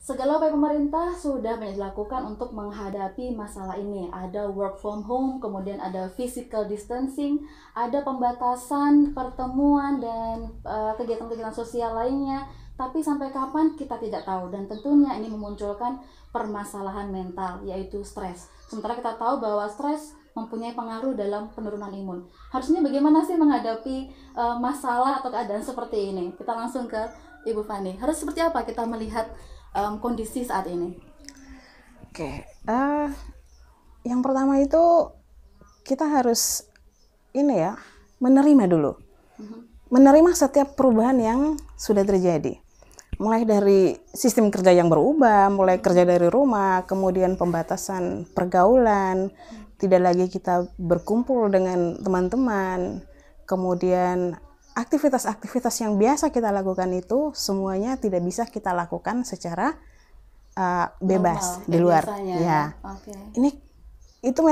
Segala upaya pemerintah sudah banyak dilakukan untuk menghadapi masalah ini. Ada work from home, kemudian ada physical distancing, ada pembatasan pertemuan dan kegiatan-kegiatan sosial lainnya. Tapi sampai kapan kita tidak tahu, dan tentunya ini memunculkan permasalahan mental, yaitu stres. Sementara kita tahu bahwa stres mempunyai pengaruh dalam penurunan imun. Harusnya bagaimana sih menghadapi masalah atau keadaan seperti ini? Kita langsung ke Ibu Fani. Harus seperti apa kita melihat kondisi saat ini? Oke, yang pertama itu kita harus menerima dulu, menerima setiap perubahan yang sudah terjadi, mulai dari sistem kerja yang berubah, mulai kerja dari rumah, kemudian pembatasan pergaulan, tidak lagi kita berkumpul dengan teman-teman, kemudian aktivitas-aktivitas yang biasa kita lakukan itu semuanya tidak bisa kita lakukan secara bebas normal, di luar. Biasanya, ya. Okay. Itu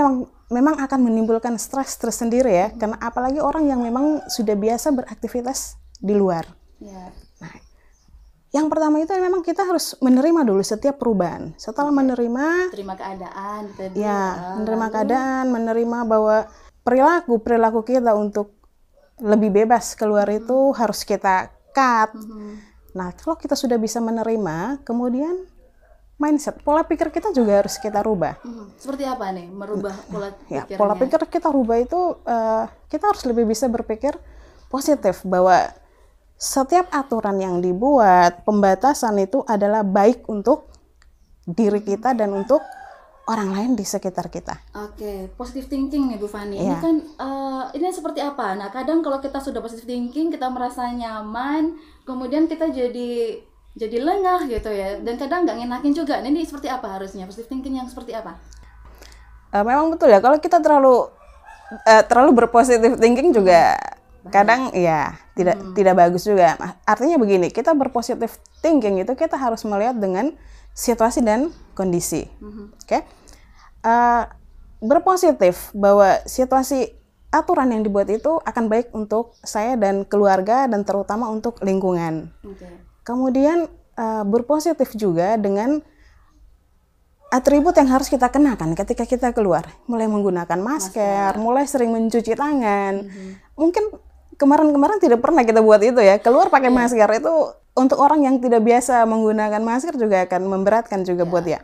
memang akan menimbulkan stres tersendiri ya, karena apalagi orang yang memang sudah biasa beraktivitas di luar. Yeah. Nah, yang pertama itu memang kita harus menerima dulu setiap perubahan. Setelah menerima, terima keadaan, menerima keadaan, menerima bahwa perilaku kita untuk lebih bebas keluar itu harus kita cut. Nah, kalau kita sudah bisa menerima, kemudian mindset, pola pikir kita juga harus kita rubah. Seperti apa nih merubah pola pikirnya? Ya, pola pikir kita rubah itu kita harus lebih bisa berpikir positif, bahwa setiap aturan yang dibuat, pembatasan itu adalah baik untuk diri kita dan untuk orang lain di sekitar kita. Oke, positive thinking nih Bu Fani. Ini Iya. kan ini seperti apa? Nah, kadang kalau kita sudah positive thinking, kita merasa nyaman, kemudian kita jadi lengah gitu ya. Dan kadang nggak ngenakin juga. Nah, ini seperti apa harusnya? Positive thinking yang seperti apa? Memang betul ya, kalau kita terlalu berpositive thinking juga kadang ya tidak bagus juga. Artinya begini, kita berpositive thinking itu kita harus melihat dengan situasi dan kondisi. Oke? Berpositif bahwa situasi aturan yang dibuat itu akan baik untuk saya dan keluarga dan terutama untuk lingkungan. Kemudian berpositif juga dengan atribut yang harus kita kenakan ketika kita keluar, mulai menggunakan masker, mulai sering mencuci tangan. Mungkin kemarin tidak pernah kita buat itu ya, keluar pakai masker itu untuk orang yang tidak biasa menggunakan masker juga akan memberatkan juga buat ya.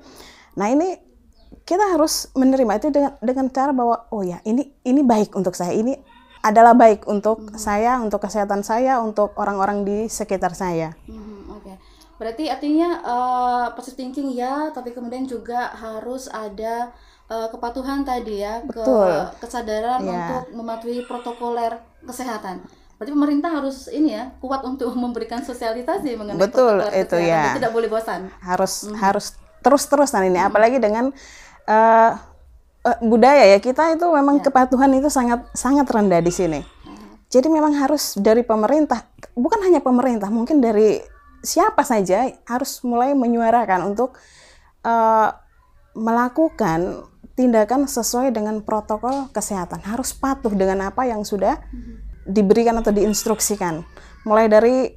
Nah, ini kita harus menerima itu dengan cara bahwa oh ya, ini baik untuk saya, ini adalah baik untuk saya, untuk kesehatan saya, untuk orang-orang di sekitar saya. Oke. Berarti artinya positive thinking ya, tapi kemudian juga harus ada kepatuhan tadi ya, kesadaran untuk mematuhi protokoler kesehatan. Berarti pemerintah harus kuat untuk memberikan sosialisasi mengenai protokol itu kesehatan. ya. Tidak boleh bosan. Harus terus-terusan ini, apalagi dengan budaya ya kita itu memang kepatuhan itu sangat rendah di sini. Jadi memang harus dari pemerintah, bukan hanya pemerintah, mungkin dari siapa saja harus mulai menyuarakan untuk melakukan tindakan sesuai dengan protokol kesehatan. Harus patuh dengan apa yang sudah diberikan atau diinstruksikan, mulai dari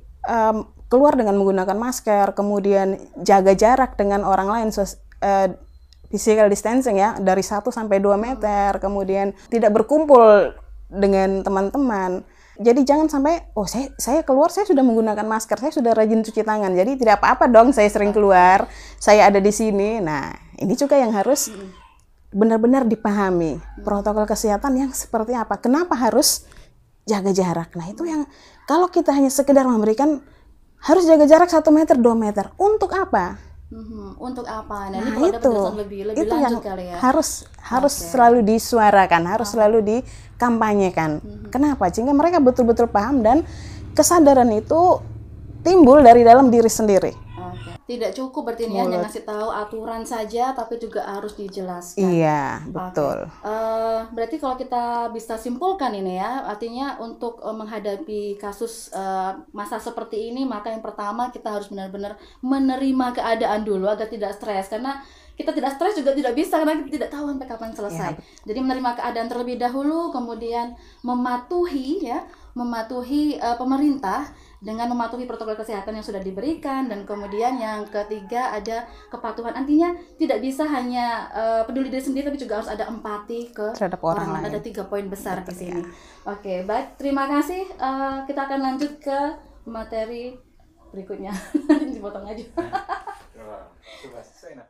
keluar dengan menggunakan masker, kemudian jaga jarak dengan orang lain, physical distancing ya, dari 1 sampai 2 meter, kemudian tidak berkumpul dengan teman-teman. Jadi jangan sampai saya keluar, saya sudah menggunakan masker, saya sudah rajin cuci tangan, jadi tidak apa-apa dong saya sering keluar, saya ada di sini. Nah, ini juga yang harus benar-benar dipahami, protokol kesehatan yang seperti apa, kenapa harus jaga jarak. Nah, itu yang kalau kita hanya sekedar memberikan harus jaga jarak 1 meter, 2 meter, untuk apa? Untuk apa? Nah, ini kalau ada penjelasan lebih itu lanjut yang kali ya. harus selalu disuarakan, harus selalu dikampanyekan. Kenapa? Sehingga mereka betul-betul paham dan kesadaran itu timbul dari dalam diri sendiri. Tidak cukup berarti ini hanya ngasih tahu aturan saja, tapi juga harus dijelaskan. Iya, betul. Berarti kalau kita bisa simpulkan ini ya, artinya untuk menghadapi kasus masa seperti ini, maka yang pertama kita harus benar-benar menerima keadaan dulu agar tidak stres. Karena kita tidak stres juga tidak bisa, karena kita tidak tahu sampai kapan selesai. Jadi menerima keadaan terlebih dahulu, kemudian mematuhi ya mematuhi pemerintah dengan mematuhi protokol kesehatan yang sudah diberikan, dan kemudian yang ketiga ada kepatuhan. Artinya tidak bisa hanya peduli diri sendiri, tapi juga harus ada empati ke Terhadap orang lain. Ada 3 poin besar di Betul, sini. ya. Oke, baik. Terima kasih. Kita akan lanjut ke materi berikutnya. Dipotong aja. Coba, selesai nah.